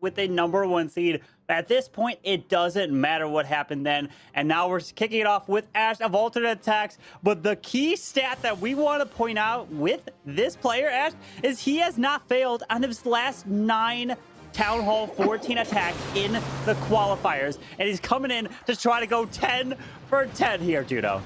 with a #1 seed. At this point, it doesn't matter what happened then. And now we're kicking it off with Ash of Atn.Attax. But the key stat that we want to point out with this player, Ash, is he has not failed on his last 9 Town Hall 14 attacks in the qualifiers. And he's coming in to try to go 10 for 10 here, Judo.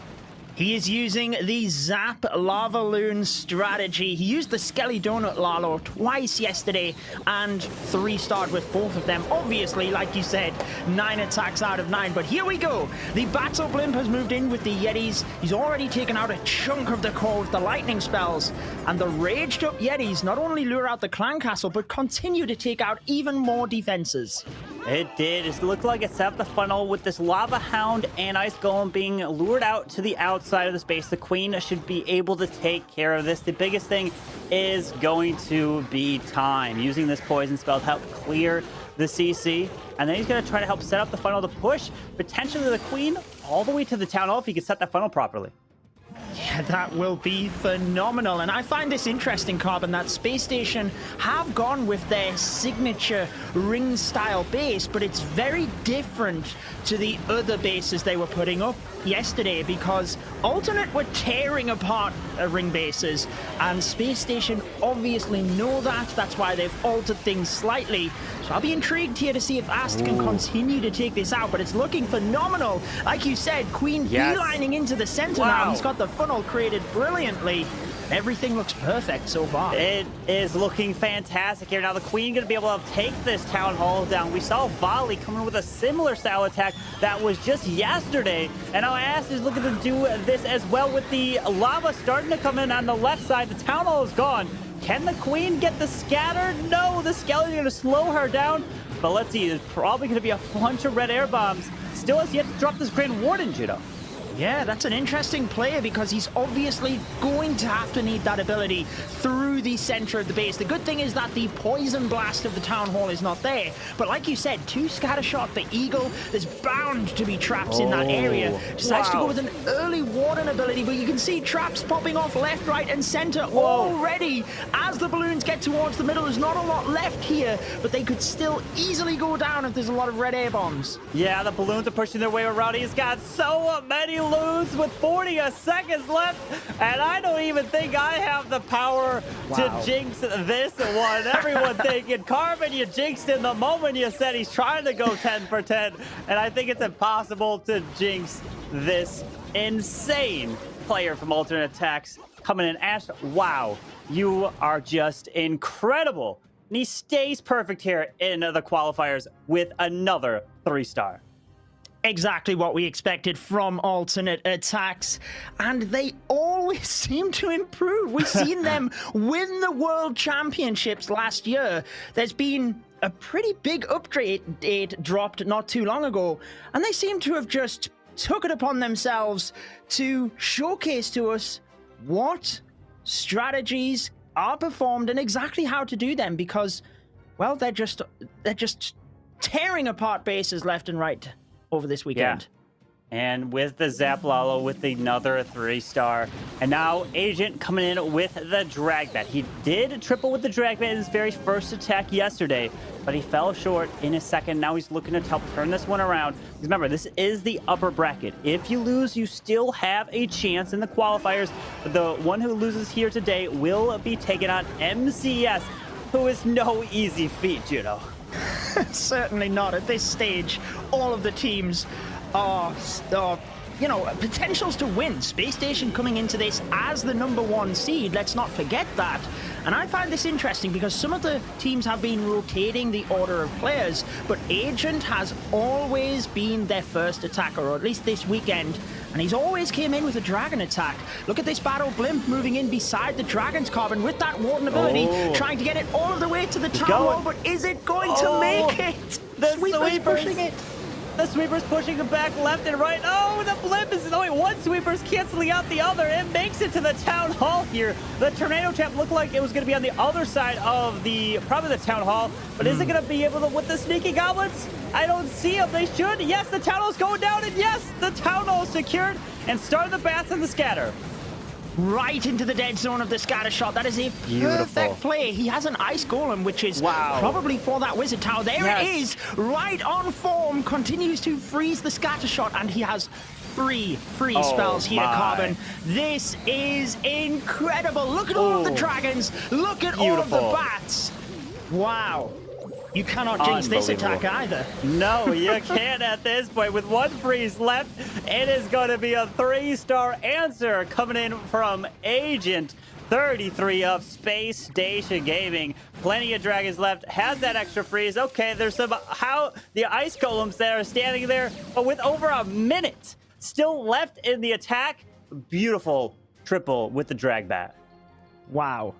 He is using the Zap Lava Loon strategy. He used the Skelly Donut Lalo twice yesterday and 3-starred with both of them. Obviously, like you said, 9 attacks out of 9. But here we go. The Battle Blimp has moved in with the Yetis. He's already taken out a chunk of the core with the lightning spells. And the raged up Yetis not only lure out the clan castle, but continue to take out even more defenses. It did. It looked like it set up the funnel with this Lava Hound and Ice Golem being lured out to the outside of the space. The Queen should be able to take care of this. The biggest thing is going to be time. Using this poison spell to help clear the CC. And then he's going to try to help set up the funnel to push potentially the Queen all the way to the Town Hall if he can set that funnel properly. Yeah, that will be phenomenal. And I find this interesting, Carbon, that Space Station have gone with their signature ring-style base, but it's very different to the other bases they were putting up yesterday, because Alternate were tearing apart ring bases, and Space Station obviously know that. That's why they've altered things slightly. So I'll be intrigued here to see if Ast can continue to take this out, but it's looking phenomenal. Like you said, Queen beelining into the center now. He's got the funnel created brilliantly. Everything looks perfect so far. It is looking fantastic here. Now the Queen going to be able to take this Town Hall down. We saw Volley coming with a similar style attack that was just yesterday. And now Ast is looking to do this as well with the lava starting to come in on the left side. The Town Hall is gone. Can the Queen get the scatter? No, the Skeleton going to slow her down. But let's see, there's probably going to be a bunch of red air bombs. Still has yet to drop this Grand Warden, Judo. Yeah, that's an interesting player because he's obviously going to have to need that ability through the center of the base. The good thing is that the poison blast of the Town Hall is not there. But like you said, 2 scatter shot, the Eagle, there's bound to be traps in that area. Decides to go with an early Warden ability, but you can see traps popping off left, right, and center already. As the balloons get towards the middle, there's not a lot left here, but they could still easily go down if there's a lot of red air bombs. Yeah, the balloons are pushing their way around. He's got so many lose with 40 seconds left, and I don't even think I have the power to jinx this one. Everyone thinking, Carbon, you jinxed him the moment you said he's trying to go 10 for 10, and I think it's impossible to jinx this insane player from Atn.Attax coming in. Ash, wow, you are just incredible. And he stays perfect here in the qualifiers with another 3-star. Exactly what we expected from Atn.Attax, and they always seem to improve. We've seen them win the World Championships last year. There's been a pretty big upgrade dropped not too long ago, and they seem to have just took it upon themselves to showcase to us what strategies are performed and exactly how to do them, because, well, they're just tearing apart bases left and right over this weekend. Yeah. And with the Zap Lalo with another 3-star. And now Agent coming in with the Dragbat. He did triple with the Dragbat in his very first attack yesterday, but he fell short in his second. Now he's looking to help turn this one around. Because remember, this is the upper bracket. If you lose, you still have a chance in the qualifiers. But the one who loses here today will be taking on MCS, who is no easy feat, Judo. Certainly not at this stage. All of the teams are you know, potentials to win. Space Station coming into this as the #1 seed. Let's not forget that. And I find this interesting because some of the teams have been rotating the order of players, but Agent has always been their first attacker, or at least this weekend. And he's always came in with a dragon attack. Look at this Battle Blimp moving in beside the Dragon's Carbon with that Warden ability, trying to get it all the way to the Town Hall, but is it going to make it? The Sweeper's pushing it. The Sweeper's pushing him back left and right. Oh, the Blimp is only one Sweeper's canceling out the other. It makes it to the Town Hall here. The Tornado Champ looked like it was going to be on the other side of probably the Town Hall, but is it going to be able to, with the Sneaky Goblins? I don't see him. They should. Yes, the Town Hall's going down, and yes, the Town Hall is secured and started the bats and the scatter. right into the dead zone of the scatter shot. That is a perfect play. He has an ice golem, which is probably for that wizard tower. There it is, right on form, continues to freeze the scatter shot, and he has three free spells here, Carbon. This is incredible. Look at all of the dragons. Look at all of the bats. Wow. You cannot jinx this attack either. No, you can't at this point. With one freeze left, it is going to be a 3-star answer coming in from Agent.Attax of Space Station Gaming. Plenty of dragons left. Has that extra freeze. Okay, there's some the ice golems that are standing there, but with over a minute still left in the attack. Beautiful triple with the drag bat. Wow.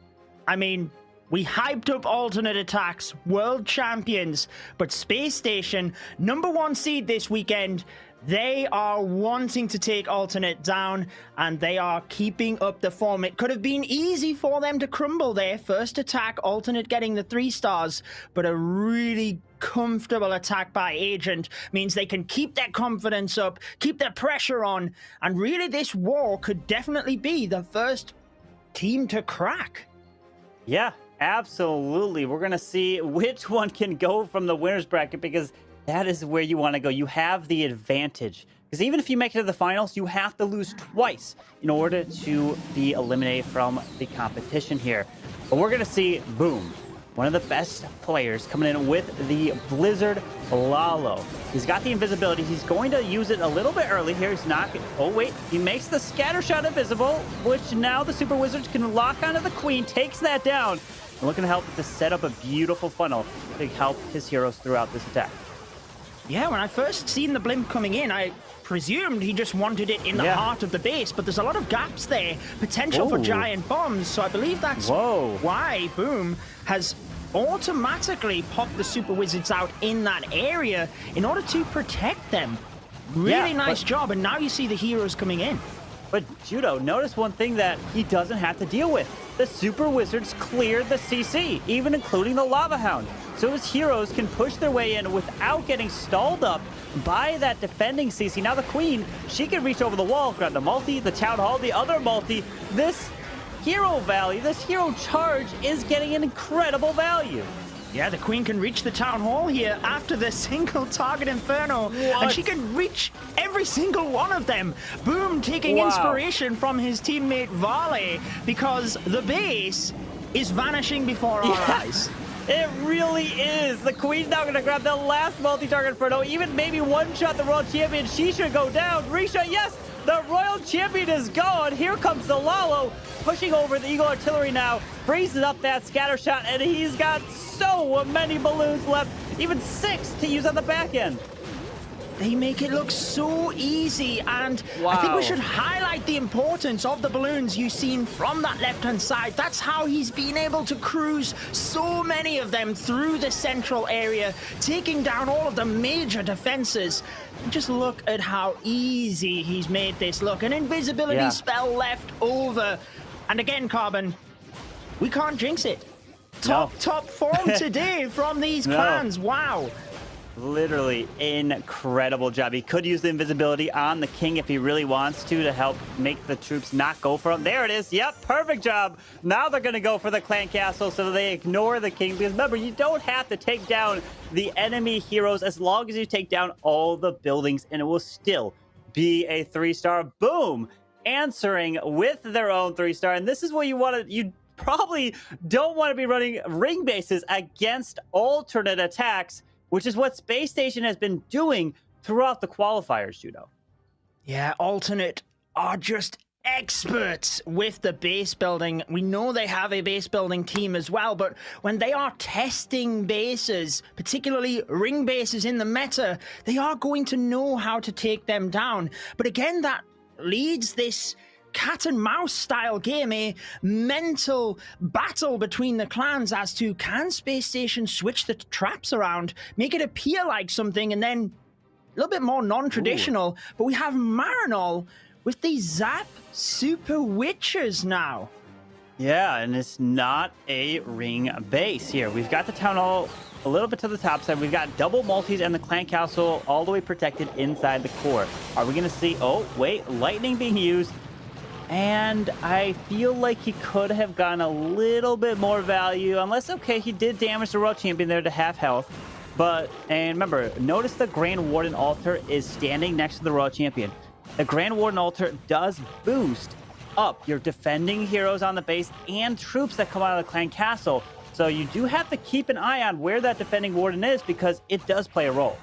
I mean, we hyped up Atn.Attax, world champions, but Space Station, #1 seed this weekend, they are wanting to take Atn down, and they are keeping up the form. It could have been easy for them to crumble there. First attack, Atn getting the 3 stars, but a really comfortable attack by Agent means they can keep their confidence up, keep their pressure on, and really this war could definitely be the first team to crack. Yeah. Absolutely. We're going to see which one can go from the winner's bracket, because that is where you want to go. You have the advantage. Because even if you make it to the finals, you have to lose twice in order to be eliminated from the competition here. But we're going to see, boom, one of the best players coming in with the Blizzard Lalo. He's got the invisibility. He's going to use it a little bit early here. He's not... Oh, wait. He makes the scatter shot invisible, which now the Super Wizards can lock onto the Queen, takes that down. And looking to help to set up a beautiful funnel to help his heroes throughout this attack. Yeah, when I first seen the blimp coming in, I presumed he just wanted it in the heart of the base, but there's a lot of gaps there, potential for giant bombs, so I believe that's why Boom has automatically popped the Super Wizards out in that area in order to protect them. Really nice job, and now you see the heroes coming in. But Judo, notice one thing that he doesn't have to deal with. The Super Wizards cleared the CC, even including the Lava Hound. So his heroes can push their way in without getting stalled up by that defending CC. Now the Queen, she can reach over the wall, grab the multi, the Town Hall, the other multi. This hero value, this hero charge is getting an incredible value. Yeah, the Queen can reach the Town Hall here after the single target Inferno. And she can reach every single one of them. Boom, taking inspiration from his teammate Varley, because the base is vanishing before our eyes. It really is. The Queen's now going to grab the last multi-target Inferno, even maybe one-shot the Royal Champion. She should go down. Risha, yes! The Royal Champion is gone. Here comes the Lalo, pushing over the Eagle Artillery now, freezes up that scatter shot, and he's got so many balloons left, even 6 to use on the back end. They make it look so easy, and I think we should highlight the importance of the balloons you've seen from that left-hand side. That's how he's been able to cruise so many of them through the central area, taking down all of the major defenses. Just look at how easy he's made this look. An invisibility spell left over. And again, Carbon, we can't jinx it. Top form today from these clans. Wow. Literally incredible job. He could use the invisibility on the king if he really wants to help make the troops not go for him. There it is. Yep, perfect job. Now they're going to go for the clan castle, so they ignore the king. Because remember, you don't have to take down the enemy heroes as long as you take down all the buildings, and it will still be a 3-star. Boom! Answering with their own 3-star. And this is what you want to... You probably don't want to be running ring bases against Atn.Attax, which is what Space Station has been doing throughout the qualifiers, Judo. Yeah, Alternate are just experts with the base building. We know they have a base building team as well, but when they are testing bases, particularly ring bases in the meta, they are going to know how to take them down. But again, that leads this cat and mouse style game, a mental battle between the clans as to can Space Station switch the traps around, make it appear like something, and then a little bit more non-traditional. But we have Marinol with the Zap Super Witches now. Yeah, and it's not a ring base here. We've got the Town Hall a little bit to the top side. We've got double multis and the clan castle all the way protected inside the core. Are we going to see... Oh, wait, lightning being used. And I feel like he could have gotten a little bit more value, unless, okay, he did damage the World Champion there to half health. But, and remember, notice the Grand Warden altar is standing next to the Royal Champion. The Grand Warden altar does boost up your defending heroes on the base and troops that come out of the clan castle. So you do have to keep an eye on where that defending warden is, because it does play a role.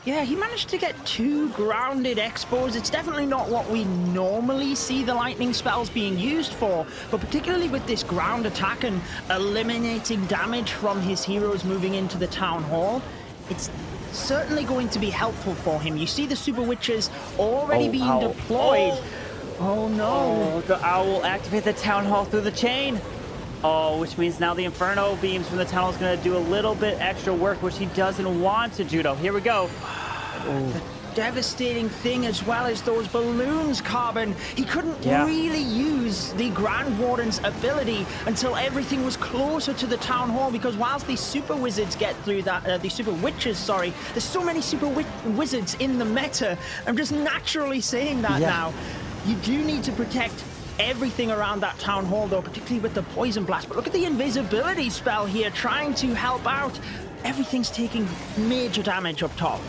Yeah, he managed to get 2 grounded expos. It's definitely not what we normally see the lightning spells being used for, but particularly with this ground attack and eliminating damage from his heroes moving into the town hall, it's certainly going to be helpful for him. You see the super witches already being deployed. Oh no. Oh, the owl will activate the town hall through the chain. Oh, which means now the Inferno beams from the tunnel is going to do a little bit extra work, which he doesn't want to, Judo. Here we go. The devastating thing as well as those balloons, Carbon. He couldn't really use the Grand Warden's ability until everything was closer to the town hall, because whilst these super wizards get through that, the super witches, sorry, there's so many super wizards in the meta. I'm just naturally saying that now. You do need to protect everything around that town hall, though, particularly with the poison blast. But look at the invisibility spell here, trying to help out. Everything's taking major damage up top.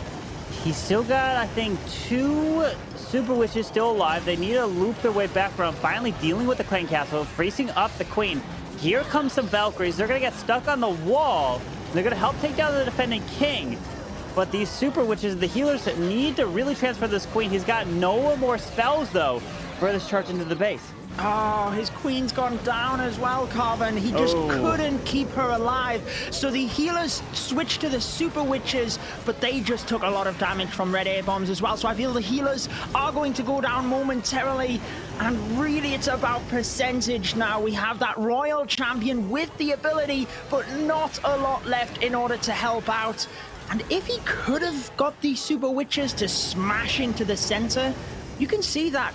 He's still got, I think, 2 super witches still alive. They need to loop their way back around, finally dealing with the clan castle, freezing up the queen. Here comes some Valkyries. They're going to get stuck on the wall. They're going to help take down the defending king. But these super witches, the healers, need to really transfer this queen. He's got no more spells, though, for this charge into the base. Oh, his queen's gone down as well, Carbon. He just couldn't keep her alive. So the healers switched to the super witches, but they just took a lot of damage from red air bombs as well. So I feel the healers are going to go down momentarily. And really, it's about percentage now. We have that Royal Champion with the ability, but not a lot left in order to help out. And if he could have got these super witches to smash into the center, you can see that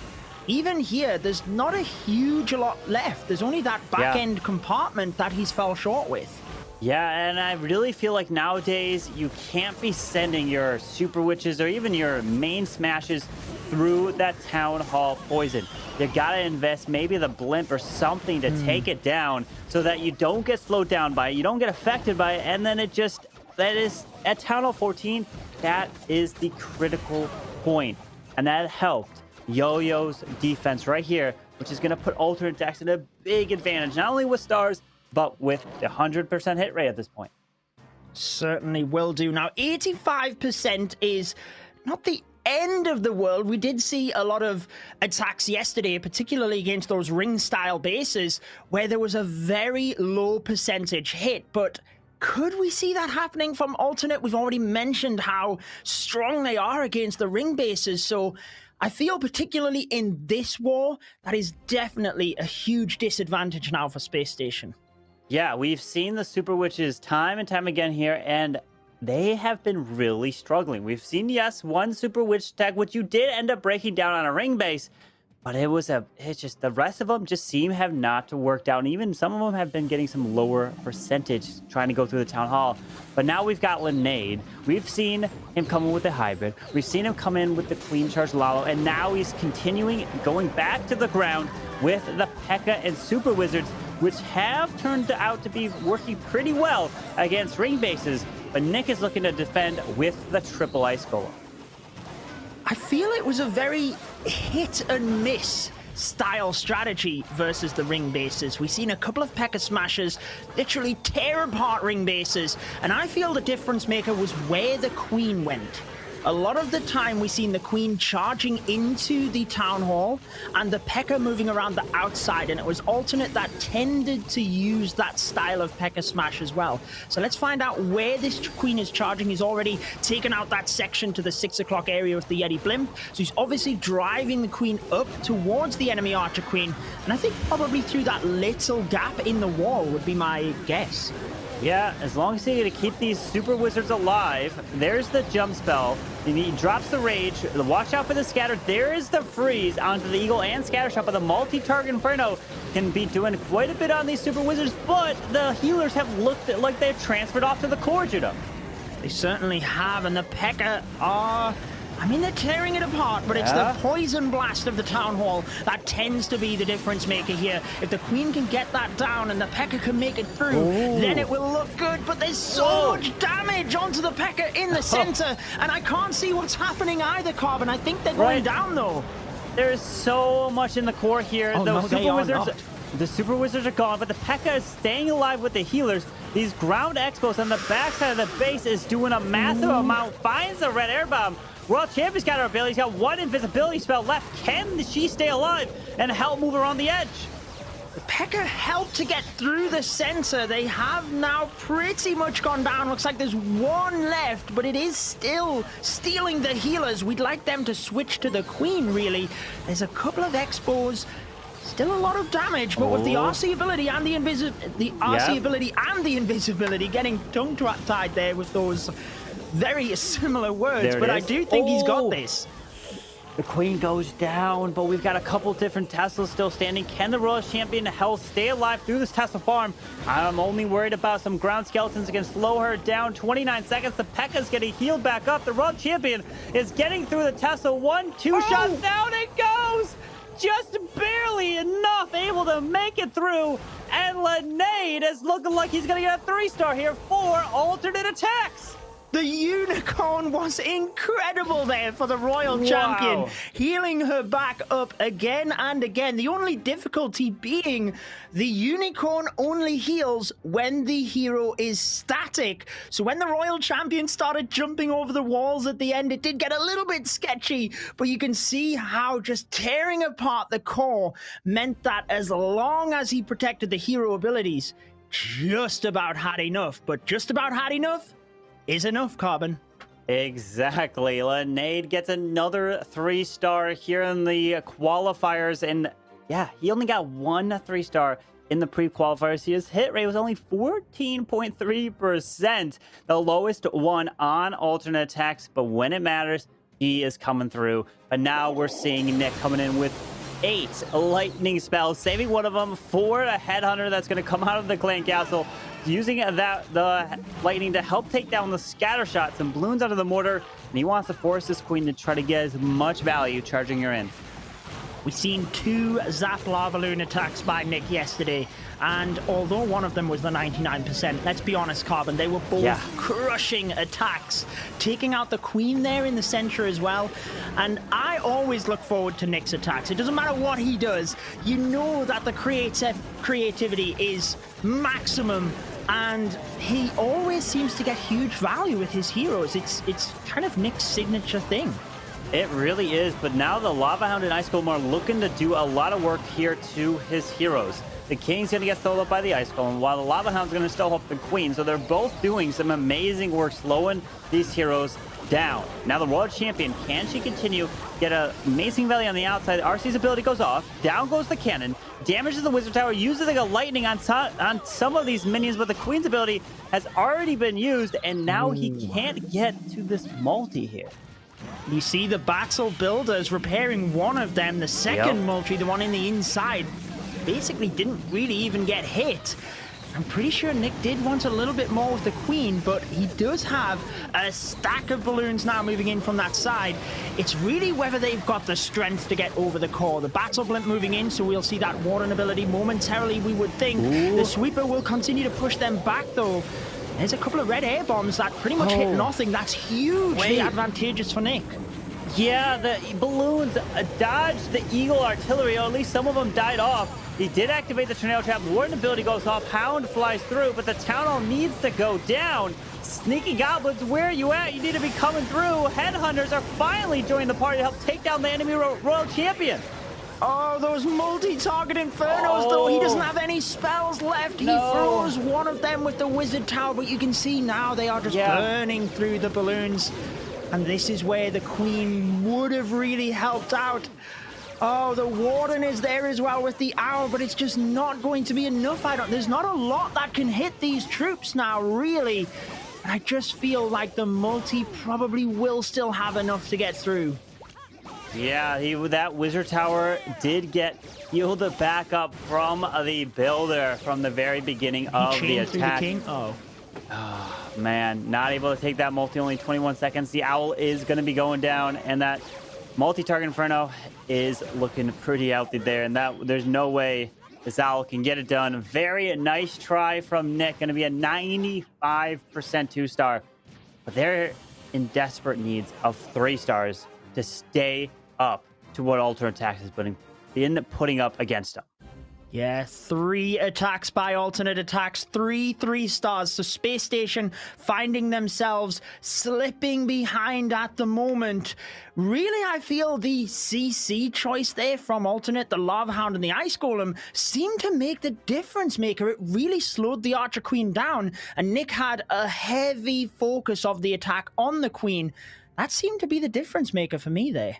even here, there's not a huge lot left. There's only that back-end compartment that he's fell short with. Yeah, and I really feel like nowadays you can't be sending your super witches or even your main smashes through that town hall poison. You gotta invest maybe the blimp or something to take it down so that you don't get slowed down by it, you don't get affected by it, and then it just, that is, at Town Hall 14, that is the critical point. And that helped Yo-Yo's defense right here, which is going to put Atn.Attax in a big advantage, not only with stars, but with the 100% hit rate at this point. Certainly will do. Now, 85% is not the end of the world. We did see a lot of attacks yesterday, particularly against those ring-style bases, where there was a very low percentage hit, but could we see that happening from Alternate? We've already mentioned how strong they are against the ring bases, so I feel particularly in this war, that is definitely a huge disadvantage now for Space Station. Yeah, we've seen the Super Witches time and time again here, and they have been really struggling. We've seen, yes, one Super Witch tag, which you did end up breaking down on a ring base, but it's just, the rest of them just seem have not worked out. And even some of them have been getting some lower percentage trying to go through the town hall. But now we've got Linnaid. We've seen him come in with the hybrid. We've seen him come in with the Queen Charge Lalo. And now he's continuing, going back to the ground with the P.E.K.K.A. and Super Wizards, which have turned out to be working pretty well against ring bases. But Nick is looking to defend with the triple ice golem. I feel it was a very hit and miss style strategy versus the ring bases. We've seen a couple of P.E.K.K.A. smashes literally tear apart ring bases, and I feel the difference maker was where the queen went. A lot of the time we've seen the queen charging into the town hall and the P.E.K.K.A. moving around the outside, and it was Alternate that tended to use that style of P.E.K.K.A. smash as well. So let's find out where this queen is charging. He's already taken out that section to the 6 o'clock area with the Yeti blimp, so he's obviously driving the queen up towards the enemy archer queen, and I think probably through that little gap in the wall would be my guess. Yeah, as long as they're going to keep these super wizards alive. There's the jump spell. He drops the rage. Watch out for the scatter. There is the freeze onto the eagle and scatter shot, but the multi-target inferno can be doing quite a bit on these super wizards, but the healers have looked like they've transferred off to the core, Judo. They certainly have, and the P.E.K.K.A. are I mean, they're tearing it apart, but it's the poison blast of the Town Hall that tends to be the difference maker here. If the Queen can get that down and the P.E.K.K.A can make it through, then it will look good. But there's so much damage onto the P.E.K.K.A in the center, and I can't see what's happening either, Carbon. I think they're going down, though. There is so much in the core here. The Super Wizards are gone, but the P.E.K.K.A is staying alive with the healers. These ground expos on the backside of the base is doing a massive amount. Finds the red air bomb. World Champion's got her ability. She's got one invisibility spell left. Can she stay alive and help move her on the edge? The P.E.K.K.A helped to get through the center. They have now pretty much gone down. Looks like there's one left, but it is still stealing the healers. We'd like them to switch to the Queen, really. There's a couple of expos. Still a lot of damage, but with the RC ability and the invisibility getting tongue-tied there with those very similar words, but I do think he's got this. The Queen goes down, but we've got a couple different Teslas still standing. Can the Royal Champion Health stay alive through this Tesla farm? I'm only worried about some ground skeletons that can slow her down. 29 seconds. The P.E.K.K.A's getting healed back up. The Royal Champion is getting through the Tesla. 1-2 shots. Down it goes! Just barely enough able to make it through. And Lenade is looking like he's going to get a 3-star here for Atn.Attax. The unicorn was incredible there for the Royal Champion, healing her back up again and again. The only difficulty being the unicorn only heals when the hero is static. So when the Royal Champion started jumping over the walls at the end, it did get a little bit sketchy, but you can see how just tearing apart the core meant that as long as he protected the hero abilities, just about had enough. But just about had enough is enough, Carbon. Exactly. Lenade gets another 3-star here in the qualifiers. And yeah, he only got one 3-star in the pre-qualifiers. His hit rate was only 14.3%, the lowest one on Atn.Attax. But when it matters, he is coming through. But now we're seeing Nick coming in with 8 lightning spells, saving one of them for a headhunter that's going to come out of the clan castle, using the lightning to help take down the scatter shots and balloons out of the mortar. And he wants to force this Queen to try to get as much value charging her in. We've seen 2 Zap Lava Loon attacks by Nick yesterday, and although one of them was the 99%, let's be honest, Carbon, they were both crushing attacks, taking out the Queen there in the center as well. And I always look forward to Nick's attacks. It doesn't matter what he does. You know that the creativity is maximum, and he always seems to get huge value with his heroes. It's kind of Nick's signature thing. It really is, but now the Lava Hound and Ice Golem are looking to do a lot of work here to his heroes. The King's going to get slowed up by the Ice Golem, while the Lava Hound's going to still help the Queen. So they're both doing some amazing work slowing these heroes down. Now the Royal Champion, can she continue? Get an amazing value on the outside. RC's ability goes off. Down goes the cannon. Damages the Wizard Tower. Uses like a lightning on some of these minions, but the Queen's ability has already been used, and now he can't get to this multi here. You see the Battle Builders repairing one of them. The second multi, the one in the inside, basically didn't really even get hit. I'm pretty sure Nick did want a little bit more with the Queen, but he does have a stack of balloons now moving in from that side. It's really whether they've got the strength to get over the core. The Battle Blimp moving in, so we'll see that Warden ability momentarily, we would think. The Sweeper will continue to push them back, though. There's a couple of red air bombs that pretty much hit nothing. That's hugely advantageous for Nick. Yeah, the balloons dodged the Eagle artillery, or at least some of them died off. He did activate the Tornado Trap. Warden ability goes off. Hound flies through, but the Town Hall needs to go down. Sneaky Goblins, where are you at? You need to be coming through. Headhunters are finally joining the party to help take down the enemy Royal Champion. Oh, those multi-target Infernos, though. He doesn't have any spells left. He throws one of them with the Wizard Tower, but you can see now they are just burning through the balloons. And this is where the Queen would have really helped out. Oh, the Warden is there as well with the Owl, but it's just not going to be enough. There's not a lot that can hit these troops now, really. I just feel like the multi probably will still have enough to get through. Yeah, that Wizard Tower did get healed back up from the Builder from the very beginning of the attack. The King? Oh. man, not able to take that multi, only 21 seconds. The Owl is going to be going down, and that multi-target Inferno is looking pretty healthy there, and there's no way this Owl can get it done. Very nice try from Nick. Going to be a 95% 2-star, but they're in desperate needs of 3 stars to stay up to what Atn.Attax is putting up against them. Yeah, 3 attacks by Atn.Attax, 3 stars. So Space Station finding themselves slipping behind at the moment. Really, I feel the CC choice there from Alternate, the Lava Hound and the Ice Golem, seemed to make the difference maker. It really slowed the Archer Queen down, and Nick had a heavy focus of the attack on the Queen. That seemed to be the difference maker for me there.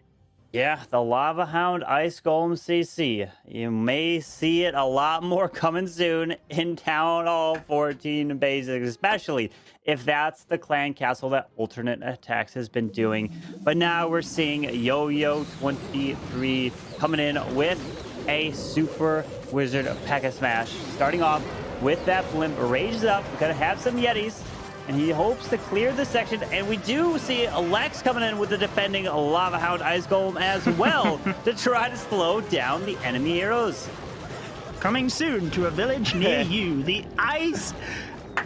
Yeah, the Lava Hound Ice Golem CC. You may see it a lot more coming soon in Town Hall 14 Basics, especially if that's the clan castle that Atn.Attax has been doing. But now we're seeing Yo-Yo23 coming in with a Super Wizard P.E.K.K.A. Smash. Starting off with that Blimp, raises up, gonna have some Yetis, and he hopes to clear this section. And we do see Lex coming in with the defending Lava Hound Ice Golem as well to try to slow down the enemy heroes. Coming soon to a village near you, the Ice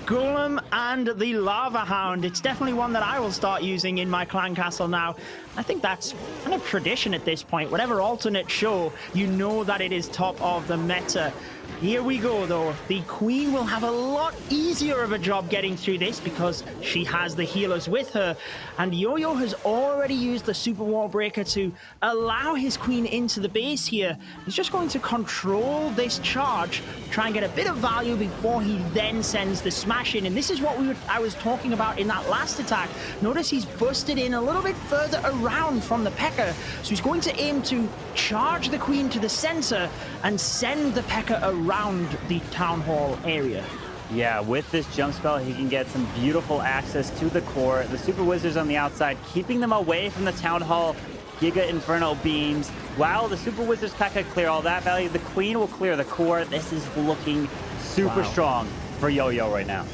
Golem and the Lava Hound. It's definitely one that I will start using in my clan castle now. I think that's kind of tradition at this point. Whatever alternate show, you know that it is top of the meta. Here we go, though. The Queen will have a lot easier of a job getting through this because she has the healers with her. And Yo-Yo has already used the Super Wall Breaker to allow his Queen into the base here. He's just going to control this charge, try and get a bit of value before he then sends the smash in. And this is what I was talking about in that last attack. Notice he's busted in a little bit further around from the P.E.K.K.A. So he's going to aim to charge the Queen to the center and send the P.E.K.K.A. around the Town Hall area. Yeah, with this jump spell, he can get some beautiful access to the core. The Super Wizards on the outside, keeping them away from the Town Hall Giga Inferno beams. While the Super Wizards P.E.K.K.A. clear all that value, the Queen will clear the core. This is looking super strong for Yo-Yo right now.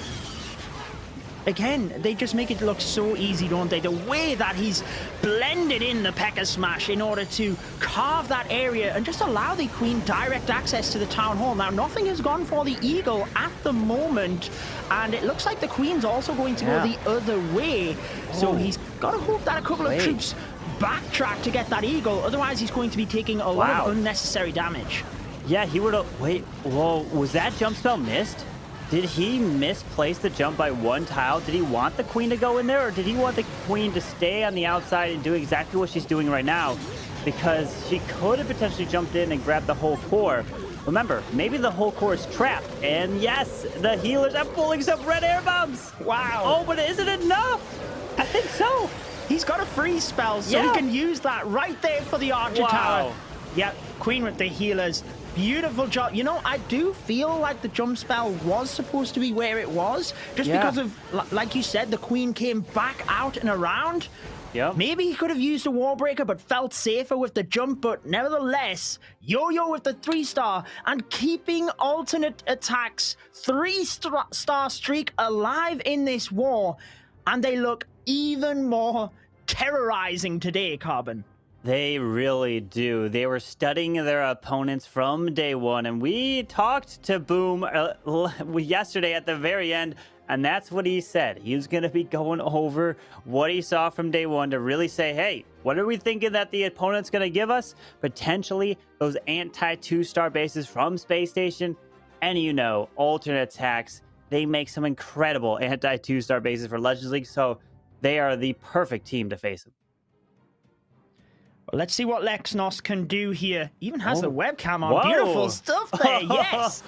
Again, they just make it look so easy, don't they? The way that he's blended in the P.E.K.K.A. Smash in order to carve that area and just allow the Queen direct access to the Town Hall. Now, nothing has gone for the Eagle at the moment, and it looks like the Queen's also going to go the other way. So he's got to hope that a couple of troops backtrack to get that Eagle. Otherwise, he's going to be taking a lot of unnecessary damage. Yeah, he would have... Wait, whoa, was that jump spell missed? Did he misplace the jump by 1 tile? Did he want the Queen to go in there, or did he want the Queen to stay on the outside and do exactly what she's doing right now? Because she could have potentially jumped in and grabbed the whole core. Remember, maybe the whole core is trapped. And yes, the healers are pulling some red air bombs. Wow. Oh, but is it enough? I think so. He's got a freeze spell, so he can use that right there for the Archer Tower. Yeah, Queen with the healers. Beautiful job. You know, I do feel like the jump spell was supposed to be where it was, just because of, like you said, the Queen came back out and around. Maybe he could have used a wall breaker, but felt safer with the jump. But nevertheless, Yo-Yo with the 3-star and keeping Atn.Attax 3-star streak alive in this war. And they look even more terrorizing today, Carbon. They really do. They were studying their opponents from day one, and we talked to Boom yesterday at the very end, and that's what he said. He was going to be going over what he saw from day one to really say, hey, what are we thinking that the opponent's going to give us? Potentially those anti-2-star bases from Space Station. And you know, Atn.Attax, they make some incredible anti-2-star bases for Legends League, so they are the perfect team to face them. Well, let's see what Lexnos can do here. Even has the webcam on. Beautiful stuff there, yes.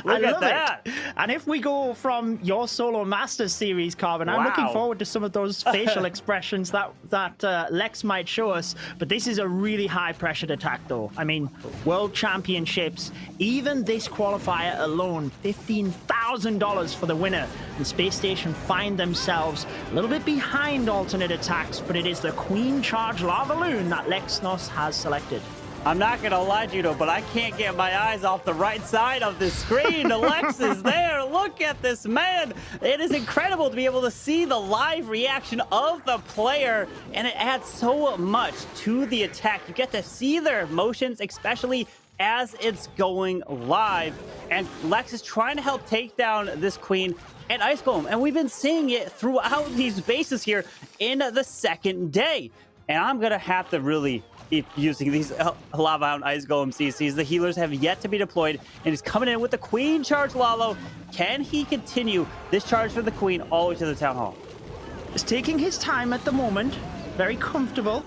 I love it. And if we go from your Solo Masters series, Carbon, I'm looking forward to some of those facial expressions that Lex might show us. But this is a really high-pressured attack, though. I mean, World Championships, even this qualifier alone, $15,000 for the winner. And Space Station find themselves a little bit behind Atn.Attax, but it is the Queen Charge Lava Loon that Lexnos has selected. I'm not going to lie, Judo, but I can't get my eyes off the right side of the screen. Lex is there. Look at this man. It is incredible to be able to see the live reaction of the player, and it adds so much to the attack. You get to see their emotions, especially as it's going live. And Lex is trying to help take down this queen and Ice Golem, and we've been seeing it throughout these bases here in the second day. And I'm going to have to really keep using these Lava Hound Ice Golem CCs. The healers have yet to be deployed, and he's coming in with the Queen charge, Lalo. Can he continue this charge for the Queen all the way to the Town Hall? He's taking his time at the moment. Very comfortable.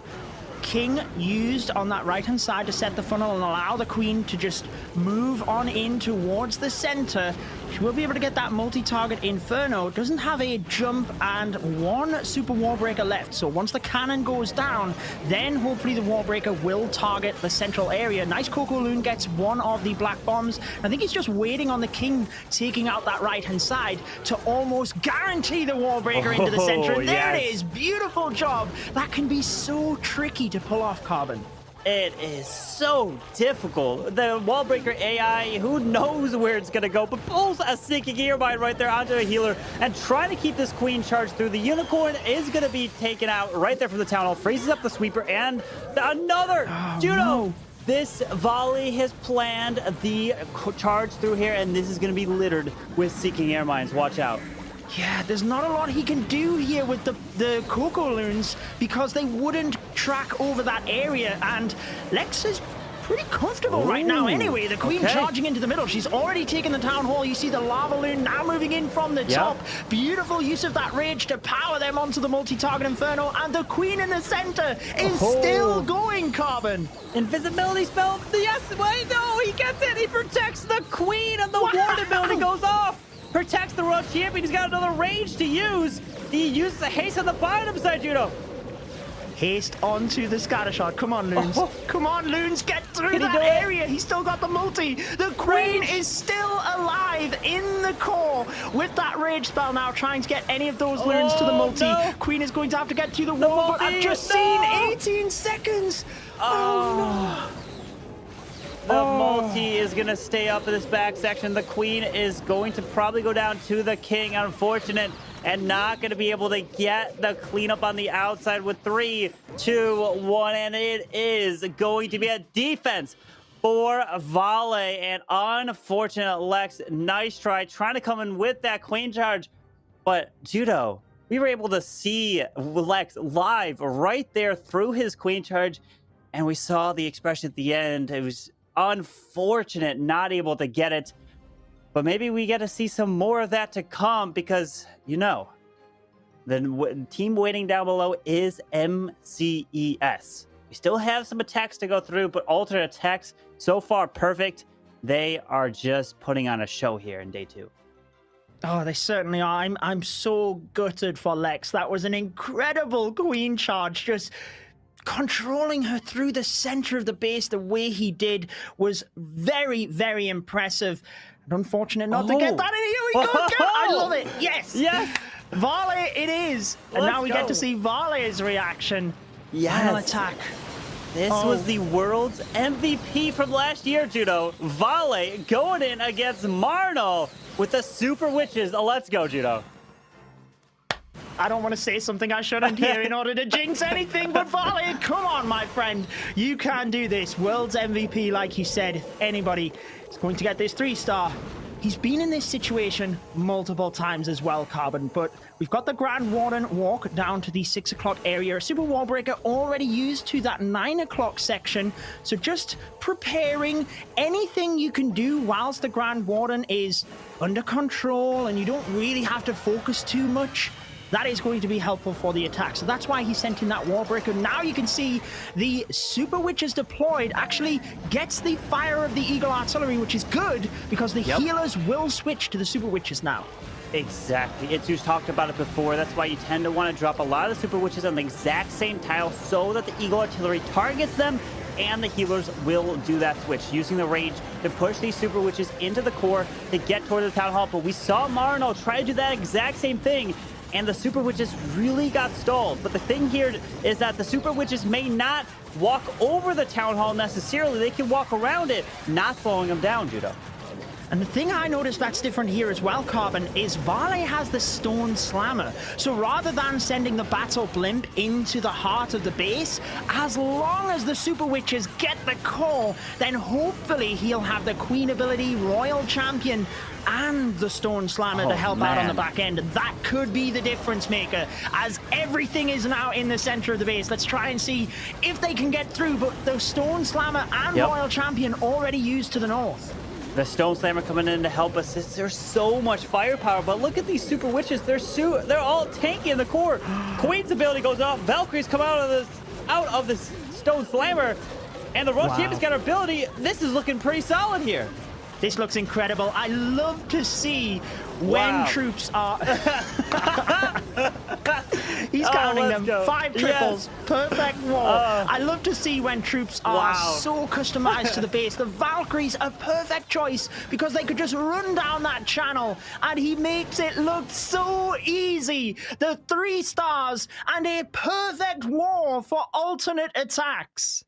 King used on that right-hand side to set the funnel and allow the Queen to just move on in towards the center. She will be able to get that multi-target Inferno. Doesn't have a jump and one super wall breaker left. So once the cannon goes down, then hopefully the wall breaker will target the central area. Nice Coco Loon gets one of the black bombs. I think he's just waiting on the King taking out that right-hand side to almost guarantee the wall breaker into the center. And there it is. Beautiful job. That can be so tricky to pull off, Carbon. It is so difficult. The wall breaker AI, who knows where it's going to go, but pulls a sinking earbite right there onto a healer and trying to keep this Queen charged through. The Unicorn is going to be taken out right there from the Town Hall, freezes up the Sweeper, and another Judo. No. This volley has planned the charge through here, and this is going to be littered with sinking air mines. Watch out. Yeah, there's not a lot he can do here with the Coco Loons because they wouldn't track over that area, and Lex is pretty comfortable right now anyway. The Queen charging into the middle. She's already taken the Town Hall. You see the Lava Loon now moving in from the top. Beautiful use of that Rage to power them onto the multi-target Inferno, and the Queen in the center is still going, Carbon. Invisibility spell. Yes, wait, no, he gets it. He protects the Queen, and the Ward ability goes off. Protects the world champion. He's got another rage to use. He uses the haste on the bottom side, Judo. Haste onto the scatter shot. Come on, Loons. Come on, Loons. Get through that area. He's still got the multi. The Queen is still alive in the core with that rage spell now, trying to get any of those Loons to the multi. No. Queen is going to have to get to the wall, but I've just seen 18 seconds. Oh, no. The multi is going to stay up in this back section. The Queen is going to probably go down to the King. Unfortunate, and not going to be able to get the cleanup on the outside with 3, 2, 1. And it is going to be a defense for Vale. And unfortunate, Lex, nice try. Trying to come in with that Queen charge. But Judo, we were able to see Lex live right there through his Queen charge. And we saw the expression at the end. It was unfortunate not able to get it, but maybe we get to see some more of that to come, because you know the team waiting down below is MCES. We still have some attacks to go through, but alternate attacks so far perfect. They are just putting on a show here in day 2. Oh, they certainly are. I'm so gutted for Lex. That was an incredible Queen charge. Just controlling her through the center of the base the way he did was very, very impressive. And unfortunate not to get that in. Here we go again. I love it. Yes. Yes. Vale it is. And now we get to see Vale's reaction. Yes. Final attack. This was the world's MVP from last year, Judo. Vale going in against Marno with the Super Witches. Let's go, Judo. I don't want to say something I shouldn't here in order to jinx anything, but Vale, come on, my friend. You can do this. World's MVP, like you said. If anybody is going to get this 3-star, he's been in this situation multiple times as well, Carbon, but we've got the Grand Warden walk down to the 6 o'clock area. A super wall breaker already used to that 9 o'clock section, so just preparing anything you can do whilst the Grand Warden is under control and you don't really have to focus too much. That is going to be helpful for the attack. So that's why he sent in that wall breaker. Now you can see the Super Witches deployed actually gets the fire of the Eagle Artillery, which is good because the healers will switch to the Super Witches now. Exactly. Itsu's talked about it before. That's why you tend to want to drop a lot of the Super Witches on the exact same tile so that the Eagle Artillery targets them, and the healers will do that switch, using the rage to push these Super Witches into the core to get towards the Town Hall. But we saw Marno try to do that exact same thing, and the Super Witches really got stalled. But the thing here is that the Super Witches may not walk over the Town Hall necessarily. They can walk around it, not slowing them down, Judo. And the thing I noticed that's different here as well, Carbon, is Vale has the Stone Slammer. So rather than sending the Battle Blimp into the heart of the base, as long as the Super Witches get the core, then hopefully he'll have the Queen ability, Royal Champion, and the Stone Slammer to help out on the back end. And that could be the difference maker, as everything is now in the center of the base. Let's try and see if they can get through, but the Stone Slammer and Royal Champion already used to the north. The Stone Slammer coming in to help assist. There's so much firepower, but look at these Super Witches. They're all tanky in the core. Queen's ability goes off. Valkyries come out of this Stone Slammer, and the Royal Champion's got her ability. This is looking pretty solid here. This looks incredible. I love to see when troops are... He's counting them. Go. 5 triples. Perfect wall. I love to see when troops are so customized to the base. The Valkyries a perfect choice because they could just run down that channel, and he makes it look so easy. The 3 stars and a perfect wall for alternate attacks.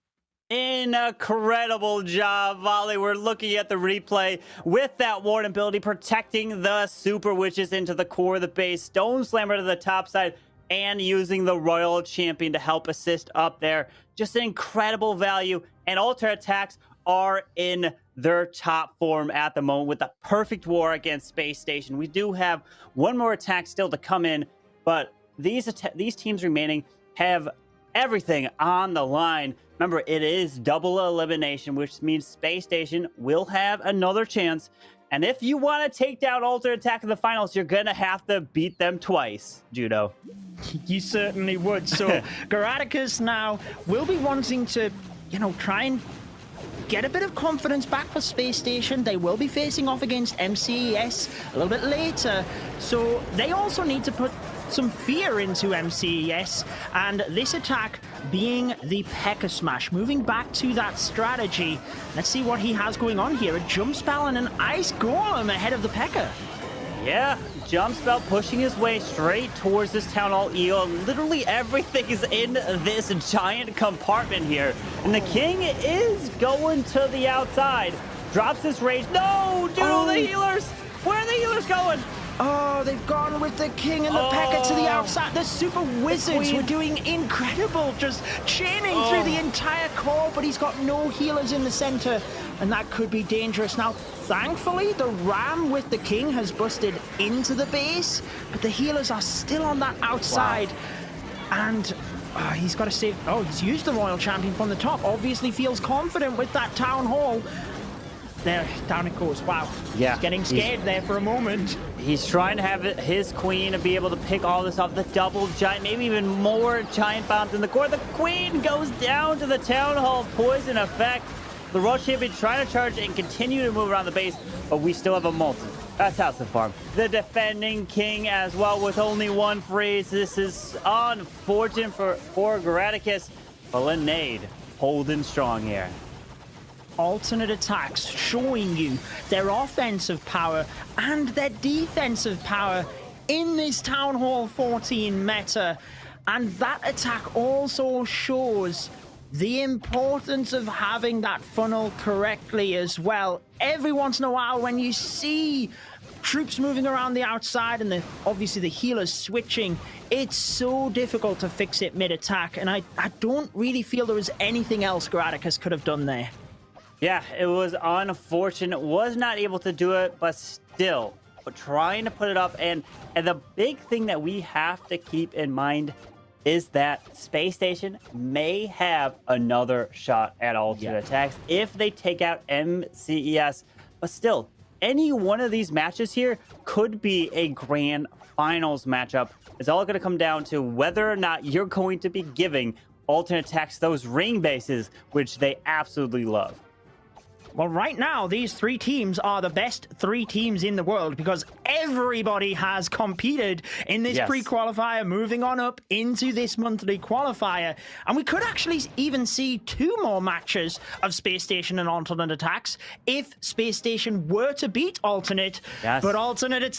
Incredible job, Volley. We're looking at the replay with that Warden ability, protecting the Super Witches into the core of the base. Stone Slammer to the top side, and using the Royal Champion to help assist up there. Just an incredible value, and alternate attacks are in their top form at the moment with the perfect war against Space Station. We do have one more attack still to come in, but these teams remaining have everything on the line. Remember, it is double elimination, which means Space Station will have another chance. And if you want to take down Alternate Attack in the finals, you're going to have to beat them twice, Judo. You certainly would. So Garaticus now will be wanting to, try and get a bit of confidence back for Space Station. They will be facing off against MCES a little bit later. So they also need to put some fear into MCES, and this attack being the P.E.K.K.A. Smash. Moving back to that strategy, let's see what he has going on here. A Jump Spell and an Ice Golem ahead of the P.E.K.K.A. Yeah, Jump Spell pushing his way straight towards this Town Hall Eel. Literally everything is in this giant compartment here. And the King is going to the outside. Drops his rage. No, dude, the healers! Where are the healers going? Oh, they've gone with the King and the P.E.K.K.A. to the outside. The Super Wizards were doing incredible, just chaining through the entire core, but he's got no healers in the center, and that could be dangerous. Now, thankfully, the Ram with the King has busted into the base, but the healers are still on that outside. And he's got to save... Oh, he's used the Royal Champion from the top. Obviously feels confident with that Town Hall. There, down it goes. Wow. Yeah. He's getting scared there for a moment. He's trying to have his Queen to be able to pick all this off. The double giant, maybe even more giant bombs in the core. The Queen goes down to the Town Hall. Poison effect. The Royal Champion trying to charge and continue to move around the base, but we still have a multi. That's House of Farm. The defending King as well with only 1 freeze. This is unfortunate for Garaticus. But Linade holding strong here. Alternate attacks showing you their offensive power and their defensive power in this Town Hall 14 meta. And that attack also shows the importance of having that funnel correctly as well. Every once in a while when you see troops moving around the outside and obviously the healers switching, it's so difficult to fix it mid-attack. And I don't really feel there was anything else Garaticus could have done there. Yeah, it was unfortunate. Was not able to do it, but still trying to put it up. And the big thing that we have to keep in mind is that Space Station may have another shot at alternate attacks if they take out MCES. But still, any one of these matches here could be a grand finals matchup. It's all going to come down to whether or not you're going to be giving alternate attacks those ring bases, which they absolutely love. Well, right now, these 3 teams are the best 3 teams in the world because everybody has competed in this pre-qualifier, moving on up into this monthly qualifier. And we could actually even see 2 more matches of Space Station and Alternate Attacks if Space Station were to beat Alternate. But Alternate Attacks